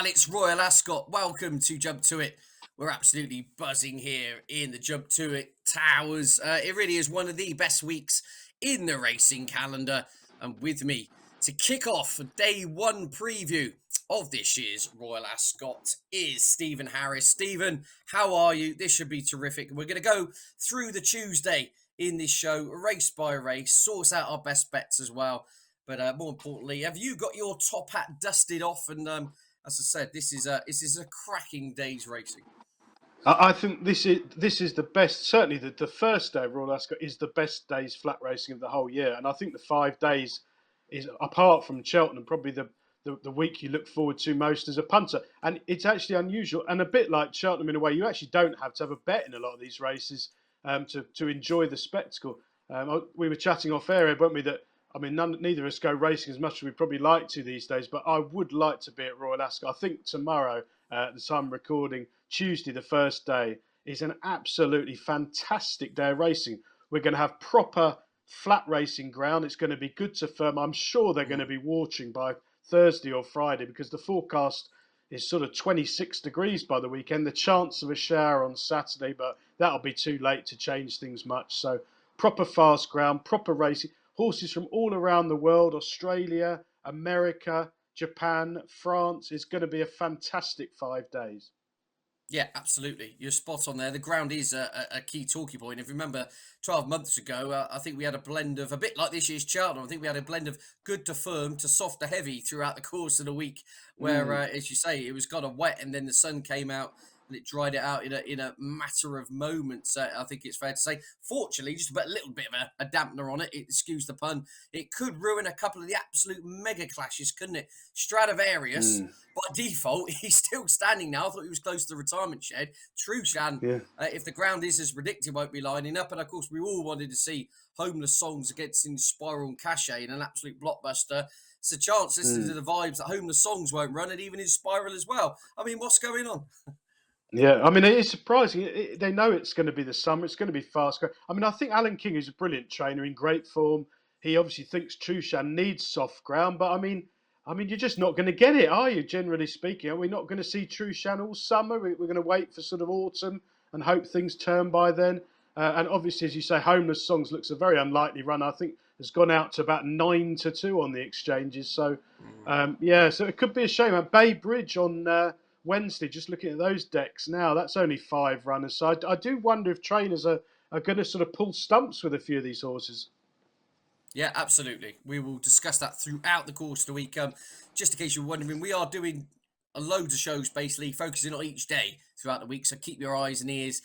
Well, it's Royal Ascot. Welcome to Jump to It. We're absolutely buzzing here in the Jump to It Towers. It really is one of the best weeks in the racing calendar. And with me to kick off day one preview of this year's Royal Ascot is Stephen Harris. Stephen, how are you? This should be terrific. We're going to go through the Tuesday in this show, race by race, source out our best bets as well. But more importantly, have you got your top hat dusted off? And as I said, this is a cracking day's racing. I think this is the best. Certainly, the first day of Royal Ascot is the best day's flat racing of the whole year, and I think the 5 days is, apart from Cheltenham, probably the week you look forward to most as a punter. And it's actually unusual and a bit like Cheltenham in a way. You actually don't have to have a bet in a lot of these races to enjoy the spectacle. We were chatting off air, weren't we? That I mean, neither of us go racing as much as we probably like to these days, but I would like to be at Royal Ascot. I think tomorrow, the time I'm recording, Tuesday, the first day, is an absolutely fantastic day of racing. We're going to have proper flat racing ground. It's going to be good to firm. I'm sure they're going to be watering by Thursday or Friday because the forecast is sort of 26 degrees by the weekend. The chance of a shower on Saturday, but that'll be too late to change things much. So proper fast ground, proper racing. Horses from all around the world, Australia, America, Japan, France. It's going to be a fantastic 5 days. Yeah, absolutely. You're spot on there. The ground is a key talking point. If you remember 12 months ago, I think we had a blend of, a bit like this year's Cheltenham, I think we had a blend of good to firm to soft to heavy throughout the course of the week, where, as you say, it was kind of wet and then the sun came out and it dried it out in a matter of moments. I think it's fair to say. Fortunately, just a little bit of a dampener on it. Excuse the pun. It could ruin a couple of the absolute mega clashes, couldn't it? Stradivarius, by default, he's still standing now. I thought he was close to the retirement shed. Trushan, if the ground is as predicted, won't be lining up. And of course, we all wanted to see Homeless Songs against Inspiral and Cachet in an absolute blockbuster. It's a chance, listening to the vibes, that Homeless Songs won't run, and even Inspiral as well. I mean, what's going on? Yeah, I mean, it is surprising. They know it's going to be the summer. It's going to be fast. I mean, I think Alan King is a brilliant trainer in great form. He obviously thinks Trushan needs soft ground, but I mean, you're just not going to get it, are you? Generally speaking, are we not going to see Trushan all summer? We're going to wait for sort of autumn and hope things turn by then. And obviously, as you say, Homeless Songs looks a very unlikely run. I think has gone out to about 9-2 on the exchanges. So, so it could be a shame. At Bay Bridge on Wednesday, just looking at those decks now, that's only 5 runners. So I do wonder if trainers are going to sort of pull stumps with a few of these horses. Yeah, absolutely. We will discuss that throughout the course of the week. Just in case you're wondering, we are doing a load of shows basically focusing on each day throughout the week. So keep your eyes and ears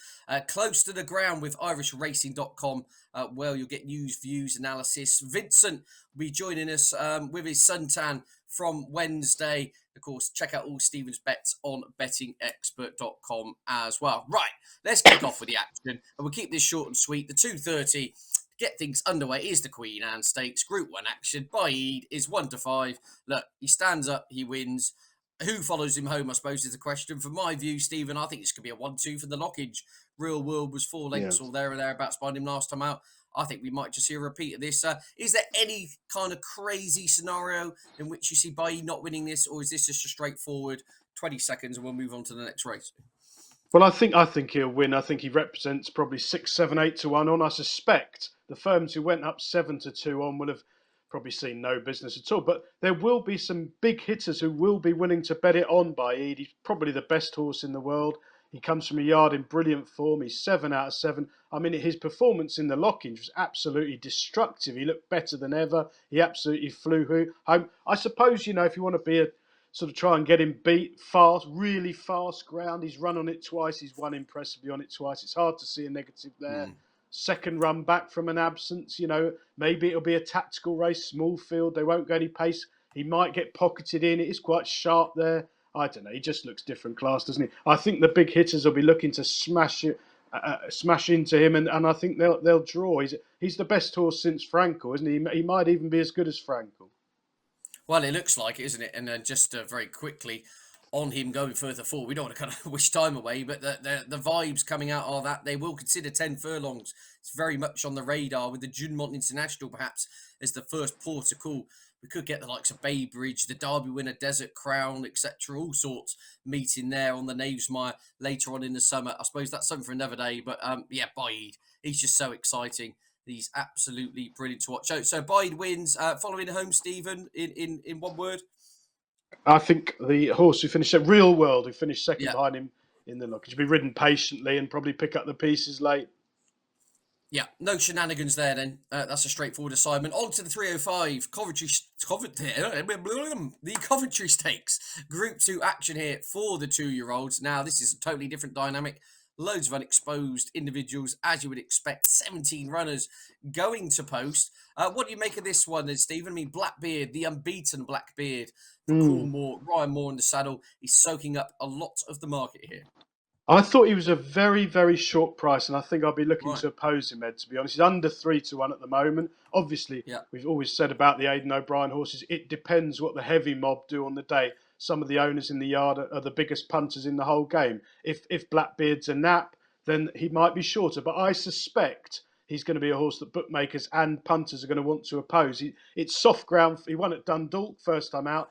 close to the ground with irishracing.com, where you'll get news, views, analysis. Vincent will be joining us with his suntan from Wednesday. Of course, check out all Stephen's bets on bettingexpert.com as well. Right, let's kick off with the action. And we'll keep this short and sweet. The 2:30 get things underway is the Queen Anne Stakes. Group 1 action. Baaeed is 1-5. Look, he stands up, he wins. Who follows him home, I suppose, is the question. From my view, Stephen, I think this could be a 1-2 for the Lockage. Real World was 4 lengths or there or thereabouts behind him last time out. I think we might just see a repeat of this. Is there any kind of crazy scenario in which you see Baaeed not winning this, or is this just a straightforward 20 seconds and we'll move on to the next race? Well, I think he'll win. I think he represents probably 6, 7, 8-1 on. I suspect the firms who went up 7-2 on will have probably seen no business at all. But there will be some big hitters who will be willing to bet it on Baaeed. He's probably the best horse in the world. He comes from a yard in brilliant form. He's 7 out of 7. I mean, his performance in the Lockage was absolutely destructive. He looked better than ever. He absolutely flew home. I suppose, if you want to be a sort of try and get him beat fast, really fast ground. He's run on it twice. He's won impressively on it twice. It's hard to see a negative there. Second run back from an absence, maybe it'll be a tactical race, small field. They won't go any pace. He might get pocketed in. It is quite sharp there. I don't know. He just looks different class, doesn't he? I think the big hitters will be looking to smash into him, and I think they'll draw. He's the best horse since Frankel, isn't he? He might even be as good as Frankel. Well, it looks like it, isn't it? And just very quickly on him going further forward, we don't want to kind of wish time away, but the vibes coming out are that they will consider 10 furlongs. It's very much on the radar with the Junmont International perhaps as the first port of call we could get the likes of Baybridge, the Derby winner, Desert Crown, etc. All sorts meeting there on the Knavesmire later on in the summer. I suppose that's something for another day. But yeah, Bide, he's just so exciting. He's absolutely brilliant to watch. So Bide wins. Following home, Stephen, in one word. I think the horse who finished at Real World, who finished second Yeah. behind him in the look, should be ridden patiently and probably pick up the pieces late. Yeah, no shenanigans there then. That's a straightforward assignment. On to the 305, the Coventry Stakes. Group 2 action here for the 2-year-olds. Now, this is a totally different dynamic. Loads of unexposed individuals, as you would expect. 17 runners going to post. What do you make of this one then, Stephen? I mean, Blackbeard, the unbeaten Blackbeard for Coolmore. Ryan Moore in the saddle. He's soaking up a lot of the market here. I thought he was a very, very short price, and I think I'll be looking Right. to oppose him, Ed, to be honest. He's under 3-1 at the moment. Obviously, Yeah. we've always said about the Aidan O'Brien horses, it depends what the heavy mob do on the day. Some of the owners in the yard are the biggest punters in the whole game. If Blackbeard's a nap, then he might be shorter. But I suspect he's going to be a horse that bookmakers and punters are going to want to oppose. It's soft ground. He won at Dundalk first time out.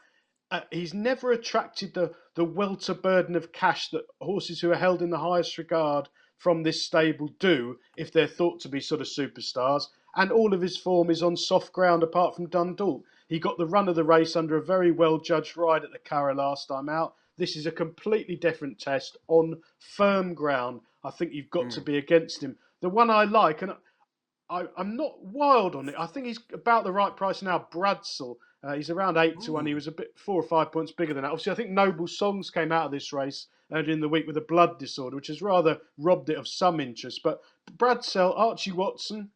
He's never attracted the welter burden of cash that horses who are held in the highest regard from this stable do if they're thought to be sort of superstars. And all of his form is on soft ground apart from Dundalk. He got the run of the race under a very well judged ride at the Curragh last time out. This is a completely different test on firm ground. I think you've got to be against him. The one I like, and I'm not wild on it. I think he's about the right price now. Bradsell. He's around 8-1. He was a bit 4 or 5 points bigger than that. Obviously, I think Noble Songs came out of this race earlier in the week with a blood disorder, which has rather robbed it of some interest. But Bradsell, Archie Watson,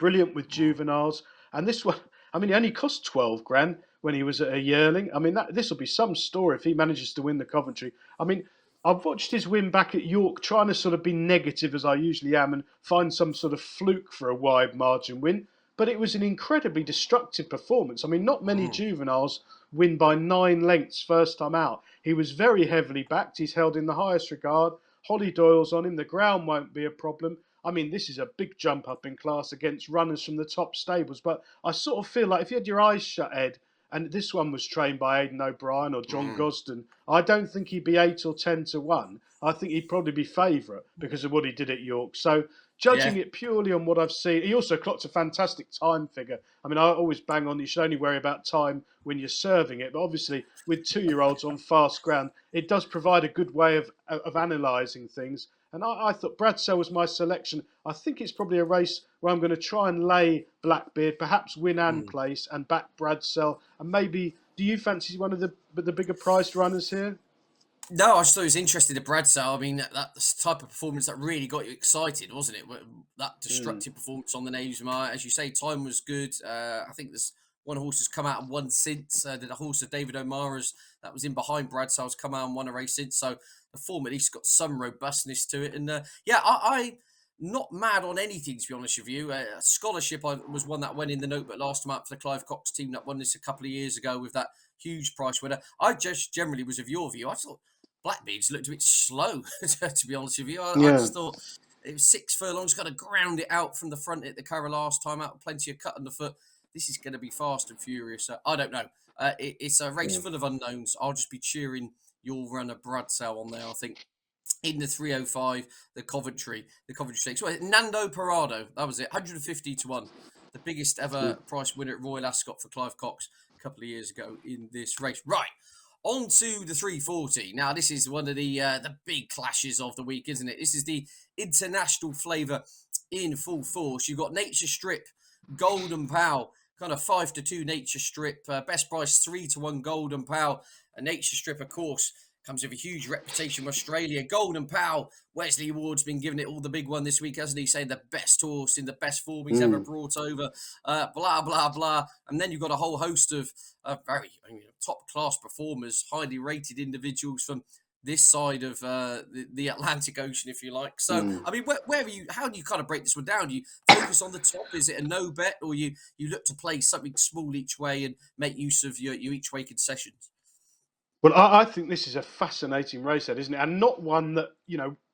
brilliant with juveniles. And this one, I mean, he only cost 12 grand when he was a yearling. I mean, this will be some story if he manages to win the Coventry. I mean, I've watched his win back at York, trying to sort of be negative as I usually am and find some sort of fluke for a wide margin win. But it was an incredibly destructive performance. I mean, not many juveniles win by 9 lengths first time out. He was very heavily backed. He's held in the highest regard. Holly Doyle's on him. The ground won't be a problem. I mean, this is a big jump up in class against runners from the top stables. But I sort of feel like if you had your eyes shut, Ed, and this one was trained by Aidan O'Brien or John Gosden, I don't think he'd be 8 or 10-1. I think he'd probably be favourite because of what he did at York. So judging it purely on what I've seen, he also clocked a fantastic time figure. I mean, I always bang on, you should only worry about time when you're serving it. But obviously, with 2-year-olds on fast ground, it does provide a good way of analysing things. And I thought Bradsell was my selection. I think it's probably a race where I'm going to try and lay Blackbeard, perhaps win and place, and back Bradsell. And maybe, do you fancy one of the bigger priced runners here? No, I just thought it was interesting to Bradsell. I mean, that's the type of performance that really got you excited, wasn't it? That destructive performance on the Knavesmire. As you say, time was good. I think there's one horse has come out and won since. The horse of David O'Mara's that was in behind Bradsell's come out and won a race since. So the form at least got some robustness to it. And yeah, I not mad on anything, to be honest with you. Scholarship was one that went in the notebook last time out for the Clive Cox team that won this a couple of years ago with that huge price winner. I just generally was of your view. I thought Blackbeard's looked a bit slow, to be honest with you. I just thought it was 6 furlongs, got to ground it out from the front at the Curragh last time out, plenty of cut underfoot. This is going to be fast and furious. I don't know. It's a race full of unknowns. I'll just be cheering your runner Bradsell on there, I think. In the 305, the Coventry Stakes. Well, Nando Parado, that was it, 150-1. The biggest ever price winner at Royal Ascot for Clive Cox a couple of years ago in this race. Right. On to the 340. Now, this is one of the big clashes of the week, isn't it? This is the international flavour in full force. You've got Nature Strip, Golden Pal, kind of 5-2 Nature Strip. Best price 3-1 Golden Pal. A Nature Strip, of course, comes with a huge reputation in Australia. Golden Pal, Wesley Ward's been giving it all the big one this week, hasn't he? Saying the best horse in the best form he's ever brought over. Blah, blah, blah. And then you've got a whole host of very top-class performers, highly rated individuals from this side of the Atlantic Ocean, if you like. So, I mean, how do you kind of break this one down? Do you focus on the top? Is it a no bet? Or you look to play something small each way and make use of your each way concessions? Well, I think this is a fascinating race, Ed, isn't it? And not one that,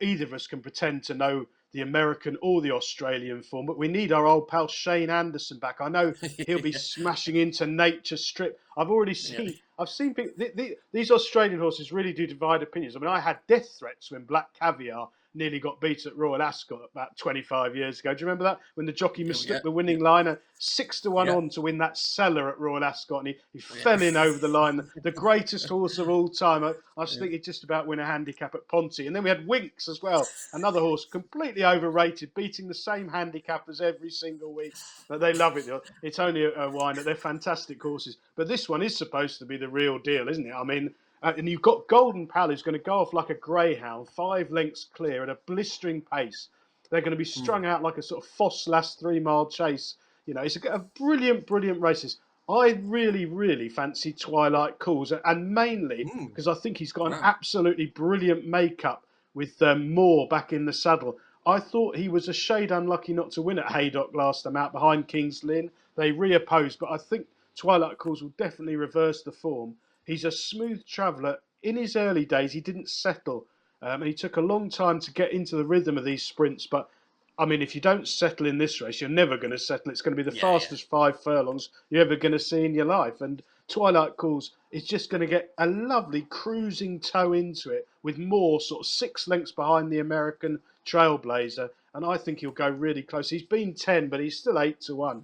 either of us can pretend to know the American or the Australian form, but we need our old pal Shane Anderson back. I know he'll be Yeah, smashing into Nature Strip. yeah, I've seen people. These Australian horses really do divide opinions. I mean, I had death threats when Black Caviar nearly got beat at Royal Ascot about 25 years ago. Do you remember that? When the jockey yeah, mistook the yeah, winning line, 6-1 yeah, on to win that cellar at Royal Ascot, and he yeah, fell in over the line. The greatest horse of all time. I was yeah, thinking just about win a handicap at Ponty. And then we had Winks as well, another horse completely overrated, beating the same handicappers every single week. But they love it. It's only a winder. They're fantastic horses. But this one is supposed to be the real deal, isn't it? I mean, and you've got Golden Pal, who's going to go off like a greyhound, 5 lengths clear at a blistering pace. They're going to be mm, strung out like a sort of Foss last 3 mile chase. It's a brilliant, brilliant races. I really, really fancy Twilight Calls, and mainly mm, because I think he's got an wow, absolutely brilliant makeup with Moore back in the saddle. I thought he was a shade unlucky not to win at Haydock last time out behind King's Lynn. They reopposed, but I think Twilight Calls will definitely reverse the form. He's a smooth traveller. In his early days, he didn't settle, and he took a long time to get into the rhythm of these sprints. But I mean, if you don't settle in this race, you're never going to settle. It's going to be the yeah, yeah, fastest 5 furlongs you're ever going to see in your life. And Twilight Calls is just going to get a lovely cruising toe into it with more sort of 6 lengths behind the American Trailblazer. And I think he'll go really close. He's been 10, but he's still 8-1.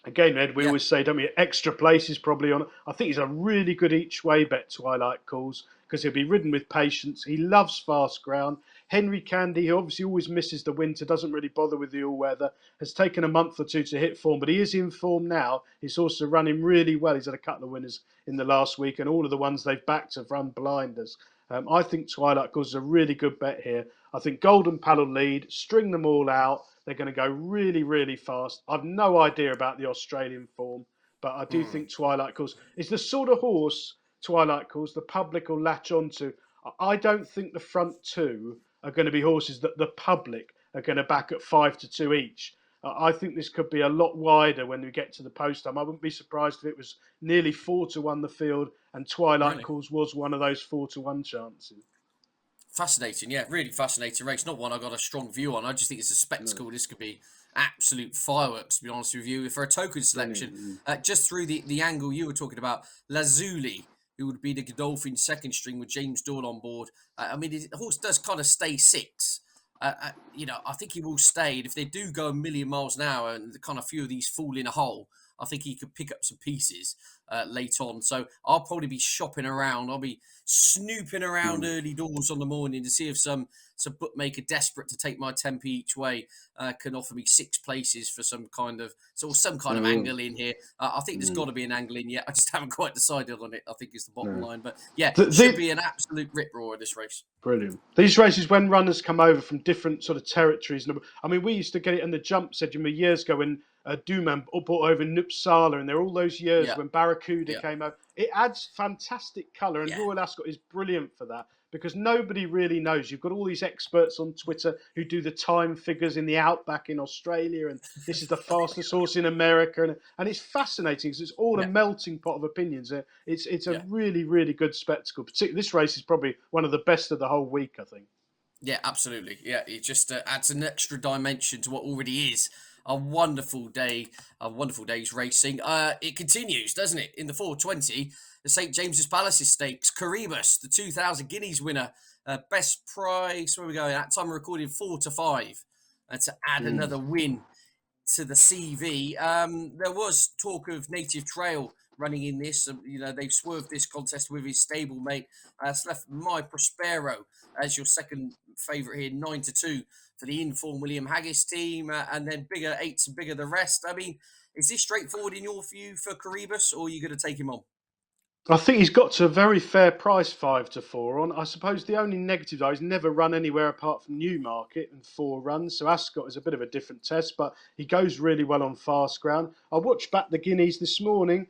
Again, Ed, we yeah, always say, don't we? Extra places probably on. I think he's a really good each way bet, Twilight Calls, because he'll be ridden with patience. He loves fast ground. Henry Candy, who obviously always misses the winter, doesn't really bother with the all weather, has taken a month or two to hit form, but he is in form now. He's also running really well. He's had a couple of winners in the last week, and all of the ones they've backed have run blinders. I think Twilight Calls is a really good bet here. I think Golden Pal will lead, string them all out. They're going to go really, really fast. I've no idea about the Australian form, but I do mm, think Twilight Calls is the sort of horse, Twilight Calls, the public will latch onto. I don't think the front two are going to be horses that the public are going to back at 5-2 each. I think this could be a lot wider when we get to the post time. I wouldn't be surprised if it was nearly 4-1 the field, and Twilight really. Calls was one of those 4-1 chances. Fascinating, yeah, really fascinating race. Not one I got a strong view on. I just think it's a No, spectacle. This could be absolute fireworks, to be honest with you. For a token selection, brilliant. just through the angle you were talking about, Lazuli, who would be the Godolphin second string with James Doyle on board. I mean, the horse does kind of stay 6. I think he will stay. And if they do go a million miles an hour and kind of few of these fall in a hole, I think he could pick up some pieces late on. So I'll probably be shopping around. I'll be snooping around Mm. early doors on the morning to see if some bookmaker desperate to take my 10p each way can offer me 6 places for some kind of Oh, angle in here. I think there's got mm, to be an angle in yet. I just haven't quite decided on it. I think is the bottom no. line. But yeah, The, should the, be an absolute rip roar this race. Brilliant. These races, when runners come over from different sort of territories, I mean, we used to get it in the jump, said you years ago when Duman brought over Nupsala, and there are all those years Yeah, when Barracuda yeah, came over. It adds fantastic colour, and yeah. Royal Ascot is brilliant for that because nobody really knows. You've got all these experts on Twitter who do the time figures in the outback in Australia, and this is the fastest horse in America, and it's fascinating because it's all a Yeah, melting pot of opinions. It's a yeah. really, really good spectacle. Particularly, this race is probably one of the best of the whole week, I think. Yeah, absolutely. Yeah, it just adds an extra dimension to what already is a wonderful day, a wonderful day's racing. It continues, doesn't it? In the 420, the St James's Palace Stakes, Caribus, the 2,000 guineas winner, best price. Where are we going? At time of recording, 4-5, to add Mm. another win to the CV. There was talk of Native Trail running in this. They've swerved this contest with his stablemate. It's left My Prospero as your second favourite here, 9-2 for the inform William Haggis team, and then bigger eights and bigger the rest. I mean, is this straightforward in your view for Caribus, or are you going to take him on? I think he's got to a very fair price, 5-4 on. I suppose the only negative though, he's never run anywhere apart from Newmarket and 4 runs. So Ascot is a bit of a different test, but he goes really well on fast ground. I watched back the Guineas this morning,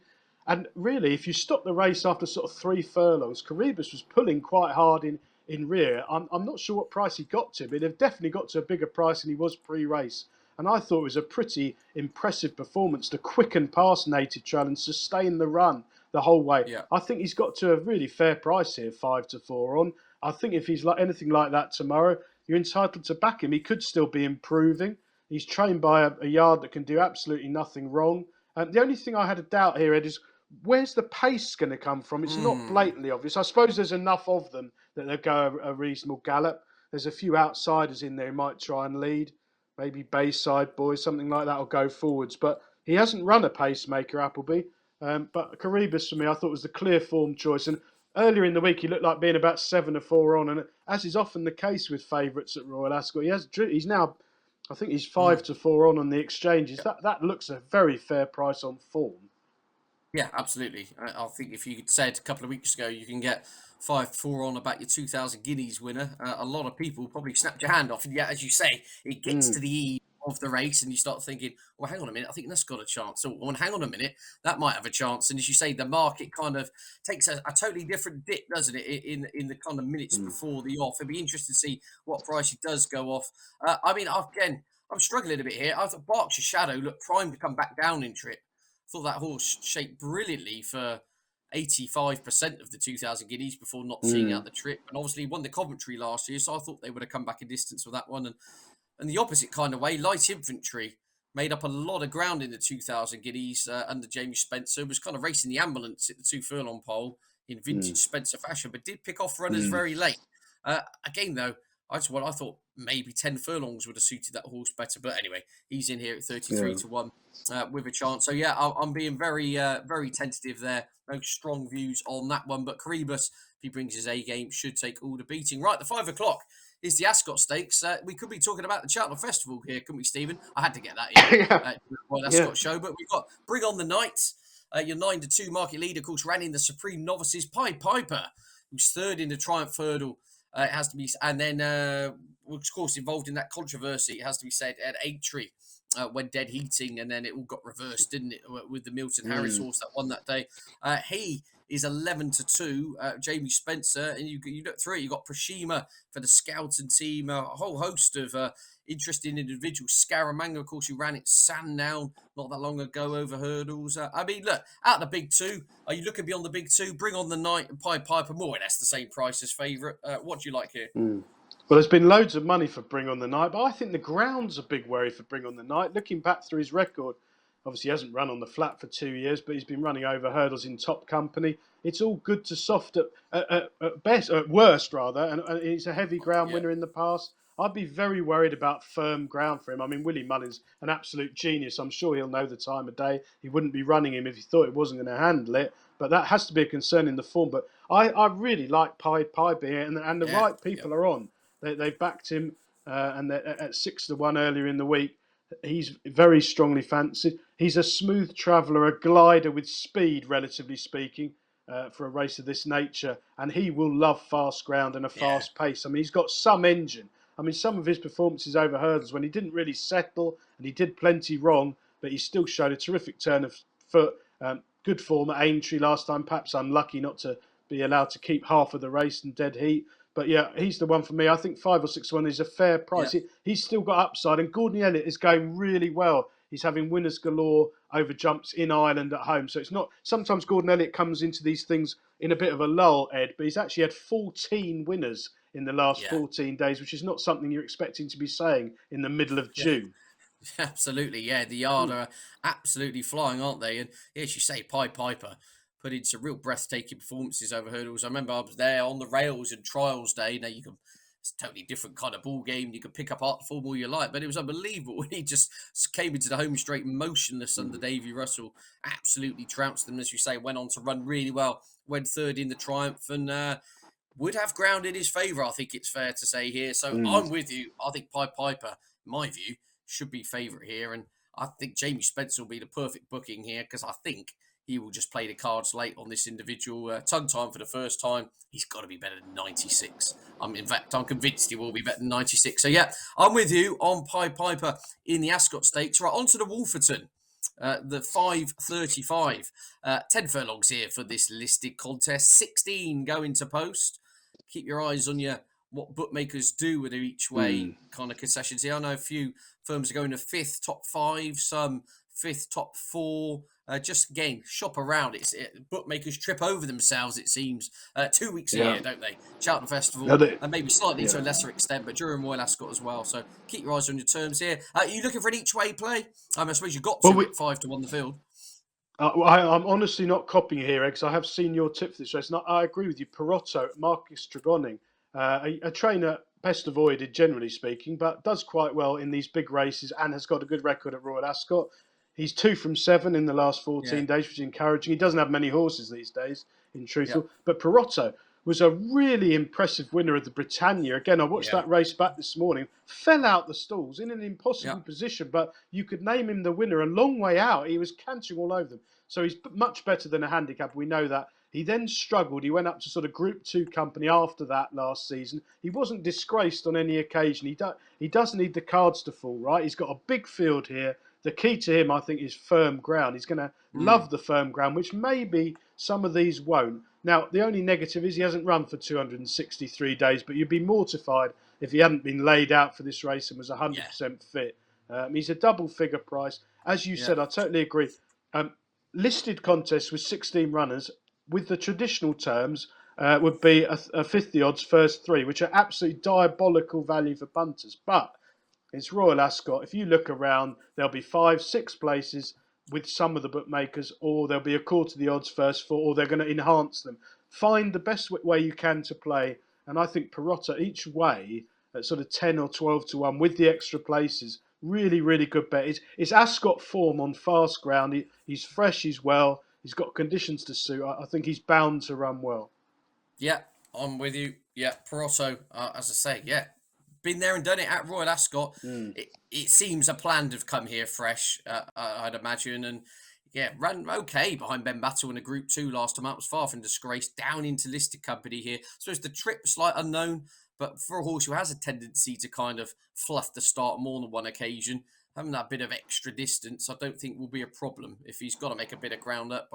and really, if you stop the race after sort of 3 furlongs, Caribus was pulling quite hard in rear. I'm not sure what price he got to, but they've definitely got to a bigger price than he was pre-race. And I thought it was a pretty impressive performance to quicken past Native Trail and sustain the run the whole way. Yeah. I think he's got to a really fair price here, 5-4 on. I think if he's like anything like that tomorrow, you're entitled to back him. He could still be improving. He's trained by a yard that can do absolutely nothing wrong. The only thing I had a doubt here, Ed, is where's the pace going to come from? It's not Hmm. blatantly obvious. I suppose there's enough of them that they'll go a reasonable gallop. There's a few outsiders in there who might try and lead. Maybe Bayside Boys, something like that, will go forwards. But he hasn't run a pacemaker, Appleby. But Caribus, for me, I thought was the clear form choice. And earlier in the week, he looked like being about 7-4 on. And as is often the case with favourites at Royal Ascot, he's now, I think he's Hmm. 5-4 on the exchanges. That looks a very fair price on form. Yeah, absolutely. I think if you said a couple of weeks ago you can get 5-4 on about your 2,000 guineas winner, a lot of people probably snapped your hand off. And yet, as you say, it gets to Mm, the eve of the race, and you start thinking, "Well, hang on a minute, I think that's got a chance." So, well, hang on a minute, that might have a chance. And as you say, the market kind of takes a totally different dip, doesn't it? In the kind of minutes mm, before the off, it'd be interesting to see what price it does go off. I mean, again, I'm struggling a bit here. I thought Berkshire Shadow looked primed to come back down in trip. Thought that horse shaped brilliantly for 85% of the 2,000 guineas before not seeing out mm, the trip. And obviously won the Coventry last year, so I thought they would have come back a distance with that one. And the opposite kind of way, light infantry made up a lot of ground in the 2,000 guineas under Jamie Spencer, was kind of racing the ambulance at the 2 furlong pole in vintage mm, Spencer fashion, but did pick off runners mm. very late. Again, though, I thought maybe 10 furlongs would have suited that horse better. But anyway, he's in here at 33 Yeah. to 1 with a chance. So, yeah, I'm being very tentative there. No strong views on that one. But Caribus, if he brings his A game, should take all the beating. Right, the 5 o'clock is the Ascot Stakes. We could be talking about the Cheltenham Festival here, couldn't we, Stephen? I had to get that in. Yeah. Well, Yeah. Ascot show, but we've got Bring on the Night. Your 9-2 market leader, of course, ran in the Supreme Novices. Pied Piper, who's third in the Triumph Hurdle. It has to be, and then, of course, involved in that controversy, it has to be said, at Aintree. When dead heating, and then it all got reversed, didn't it, with the Milton Harris Mm. horse that won that day. He is 11-2. Jamie Spencer, and you look through it. You got Prashima for the Scouting team, a whole host of interesting individuals. Scaramanga, of course, who ran it Sandown not that long ago over hurdles. I mean, look, out of the big two, are you looking beyond the big two? Bring on the Night and Pied Piper, more or less the same price as favourite. What do you like here? Mm. Well, there's been loads of money for Bring on the Night, but I think the ground's a big worry for Bring on the Night. Looking back through his record, obviously he hasn't run on the flat for 2 years, but he's been running over hurdles in top company. It's all good to soft at best, at worst rather, and he's a heavy ground Yeah, winner in the past. I'd be very worried about firm ground for him. I mean, Willie Mullins, an absolute genius. I'm sure he'll know the time of day. He wouldn't be running him if he thought it wasn't going to handle it. But that has to be a concern in the form. But I really like Pied Piper here, and the yeah, right yeah, people are on. They backed him, and at 6-1 earlier in the week. He's very strongly fancied. He's a smooth traveller, a glider with speed, relatively speaking, for a race of this nature. And he will love fast ground and a yeah, fast pace. I mean, he's got some engine. I mean, some of his performances over hurdles when he didn't really settle and he did plenty wrong, but he still showed a terrific turn of foot. Good form at Aintree last time, perhaps unlucky not to be allowed to keep half of the race in dead heat. But yeah, he's the one for me. I think 5 or 6 1 is a fair yeah, price. He's still got upside, and Gordon Elliott is going really well. He's having winners galore over jumps in Ireland at home. So it's not. Sometimes Gordon Elliott comes into these things in a bit of a lull, Ed, but he's actually had 14 winners in the last yeah. 14 days, which is not something you're expecting to be saying in the middle of Yeah. June. Absolutely, yeah. The Yard Mm, are absolutely flying, aren't they? And as you say, Pied Piper put in some real breathtaking performances over hurdles. I remember I was there on the rails and trials day. Now you can, it's a totally different kind of ball game. You can pick up art form all you like, but it was unbelievable when he just came into the home straight motionless under mm, Davy Russell. Absolutely trounced them, as you say. Went on to run really well. Went third in the Triumph and would have ground in his favour. I think it's fair to say here. So mm, I'm with you. I think Pied Piper, in my view, should be favourite here. And I think Jamie Spencer will be the perfect booking here because I think he will just play the cards late on this individual. Tongue time for the first time. He's got to be better than 96. In fact, I'm convinced he will be better than 96. So, yeah, I'm with you on Pied Piper in the Ascot Stakes. Right, on to the Wolferton. The 5:35. 10 furlongs here for this listed contest. 16 going to post. Keep your eyes on your what bookmakers do with their each way mm, kind of concessions here. I know a few firms are going to fifth, top five, some fifth, top four. Just again, shop around. Bookmakers trip over themselves, it seems, 2 weeks a Yeah. year, don't they? Cheltenham Now Festival, they, and maybe slightly to a yeah. lesser extent, but during Royal Ascot as well. So keep your eyes on your terms here. Are you looking for an each way play? I suppose you've got Well, to at 5-1 the field. I'm honestly not copying here, because I have seen your tip for this race, and I agree with you. Perotto, Marcus Tregoning, a trainer best avoided, generally speaking, but does quite well in these big races and has got a good record at Royal Ascot. He's 2 from 7 in the last Yeah, 14 days, which is encouraging. He doesn't have many horses these days, in yeah, truthful. But Perotto was a really impressive winner of the Britannia. Again, I watched yeah, that race back this morning. Fell out the stalls in an yeah. impossible position, but you could name him the winner a long way out. He was cantering all over them. So he's much better than a handicap. We know that. He then struggled. He went up to sort of Group 2 company after that last season. He wasn't disgraced on any occasion. He does need the cards to fall, right? He's got a big field here. The key to him, I think, is firm ground. He's going to Mm, love the firm ground, which maybe some of these won't. Now, the only negative is he hasn't run for 263 days, but you'd be mortified if he hadn't been laid out for this race and was yeah, 100% fit. He's a double figure price. As you yeah, said, I totally agree. Um, Listed contests with 16 runners, with the traditional terms, would be a 50 odds first three, which are absolutely diabolical value for punters. But it's Royal Ascot. If you look around, there'll be 5, 6 places with some of the bookmakers, or there'll be a quarter of the odds first four, or they're going to enhance them. Find the best way you can to play, and I think Perotto each way at sort of 10 or 12 to 1 with the extra places. Really, really good bet. It's Ascot form on fast ground. He's fresh, he's well, he's got conditions to suit. I think he's bound to run well. yeah. I'm with you. Yeah, Perotto, as I say, yeah, been there and done it at Royal Ascot. Mm. It seems a plan to have come here fresh, I'd imagine, and yeah, ran okay behind Ben Battle in a Group 2 last time out. Was far from disgrace, down into listed company here. So it's the trip, slight unknown, but for a horse who has a tendency to kind of fluff the start more than one occasion, having that bit of extra distance, I don't think will be a problem if he's got to make a bit of ground up.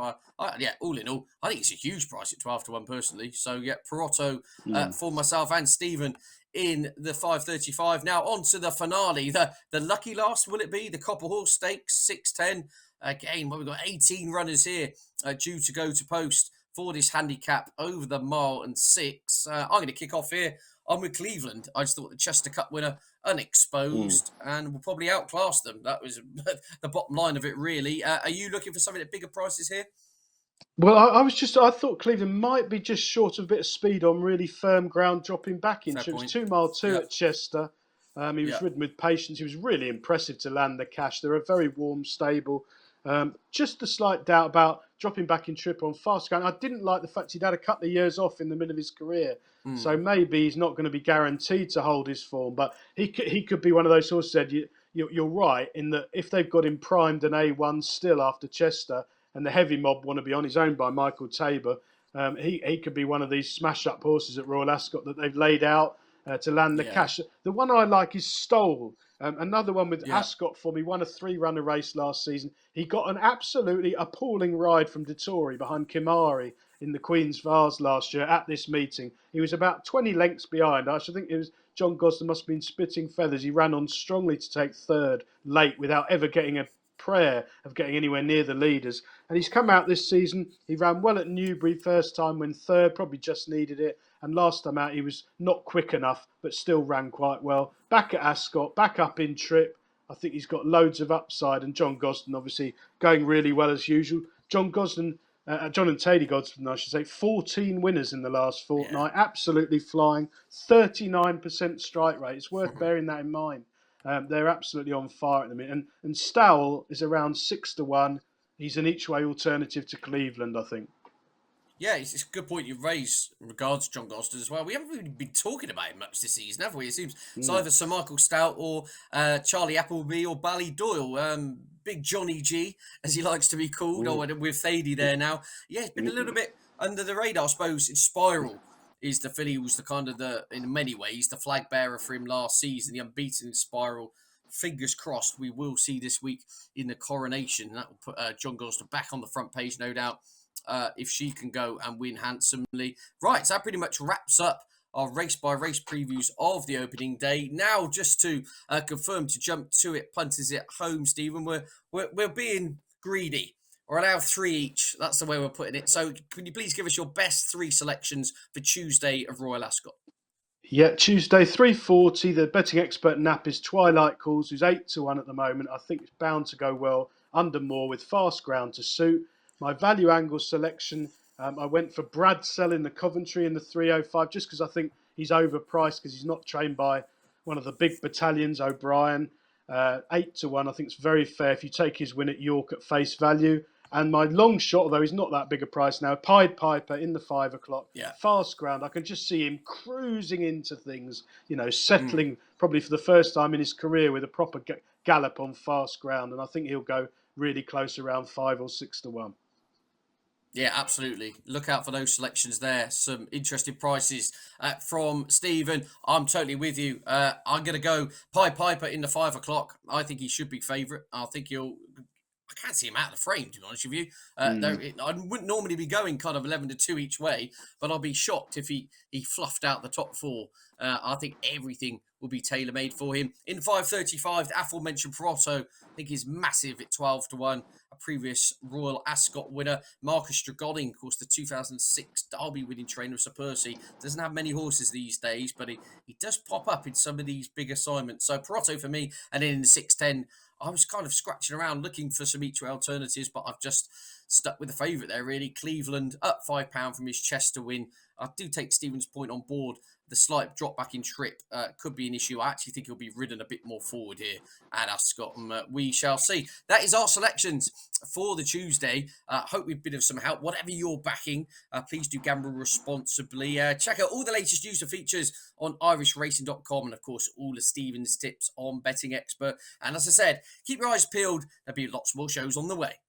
Yeah, all in all, I think it's a huge price at 12 to 1 personally. So yeah, Perotto Mm. for myself and Stephen in the 5:35. Now on to the finale, the lucky last, will it be? The Copper Horse Stakes, 6:10. Again, well, we've got 18 runners here due to go to post for this handicap over the mile and 6. I'm going to kick off here. I'm with Cleveland. I just thought the Chester Cup winner Mm. unexposed and will probably outclass them. That was the bottom line of it, really. Are you looking for something at bigger prices here? Well, I thought Cleveland might be just short of a bit of speed on really firm ground, dropping back Fair into. It was point. 2 mile 2 Yeah, at Chester. He was yeah, ridden with patience. He was really impressive to land the cash. They're a very warm stable. Just a slight doubt about dropping back in trip on fast ground. I didn't like the fact he'd had a couple of years off in the middle of his career. So mm, maybe he's not going to be guaranteed to hold his form, but he could be one of those horses. Said you're right in that if they've got him primed an A1 still after Chester, and the heavy mob want to be on. He's owned by Michael Tabor. He could be one of these smash up horses at Royal Ascot that they've laid out to land the yeah, cash. The one I like is Stole. Another one with yeah. Ascot for me. Won a 3-runner race last season. He got an absolutely appalling ride from Dettori behind Kimari in the Queen's Vase last year at this meeting. He was about 20 lengths behind. I should think it was John Gosden must have been spitting feathers. He ran on strongly to take third late without ever getting a prayer of getting anywhere near the leaders. And he's come out this season. He ran well at Newbury first time when third, probably just needed it. And last time out, he was not quick enough, but still ran quite well. Back at Ascot, back up in trip. I think he's got loads of upside. And John Gosden, obviously, going really well as usual. John and Teddy Gosden, I should say, 14 winners in the last Yeah. fortnight. Absolutely flying. 39% strike rate. It's worth bearing that in mind. They're absolutely on fire at the minute. And Stowell is around 6 to 1. He's an each way alternative to Cleveland, I think. Yeah, it's a good point you raise in regards to John Gosden as well. We haven't really been talking about him much this season, have we? It seems it's Mm. either Sir Michael Stout or Charlie Appleby or Bally Doyle. Big Johnny G, as he likes to be called, Mm. or with Thady there now. Yeah, it's been a little Mm. bit under the radar, I suppose. In Spiral is the filly who's the kind of in many ways, the flag bearer for him last season, the unbeaten in Spiral. Fingers crossed, we will see this week in the coronation. That will put John Gosden back on the front page, no doubt. If she can go and win handsomely. Right, so that pretty much wraps up our race-by-race previews of the opening day. Now, just to confirm, to jump to it, punters at home, Stephen, we're being greedy. We're allowed 3 each. That's the way we're putting it. So can you please give us your best 3 selections for Tuesday of Royal Ascot? Yeah, Tuesday 3:40. The betting expert Nap is Twilight Calls, who's 8-1 at the moment. I think it's bound to go well under more with fast ground to suit. My value angle selection, I went for Brad selling the Coventry in the 3:05 just because I think he's overpriced because he's not trained by one of the big battalions, O'Brien. 8-1, I think it's very fair if you take his win at York at face value. And my long shot, although he's not that big a price now, Pied Piper in the 5 o'clock. Yeah. Fast ground. I can just see him cruising into things, settling probably for the first time in his career with a proper gallop on fast ground. And I think he'll go really close around 5 or 6-1. Yeah, absolutely. Look out for those selections there. Some interesting prices from Stephen. I'm totally with you. I'm going to go Pied Piper in the 5 o'clock. I think he should be favourite. I think I can't see him out of the frame, to be honest with you. I wouldn't normally be going kind of 11-2 each way, but I'll be shocked if he fluffed out the top 4. I think everything will be tailor-made for him. In 5:35, the aforementioned Perotto, I think is massive at 12-1. A previous Royal Ascot winner. Marcus Dragoni, of course, the 2006 Derby winning trainer of Sir Percy. Doesn't have many horses these days, but he does pop up in some of these big assignments. So Perotto for me, and then in the 6:10, I was kind of scratching around looking for some each way alternatives, but I've just stuck with the favourite there, really. Cleveland up £5 from his Chester win. I do take Stephen's point on board. The slight drop back in trip could be an issue. I actually think he'll be ridden a bit more forward here at Ascot, and we shall see. That is our selections for the Tuesday. Hope we've been of some help. Whatever you're backing, please do gamble responsibly. Check out all the latest news and features on irishracing.com, and of course all of Stephen's tips on Betting Expert. And as I said, keep your eyes peeled. There'll be lots more shows on the way.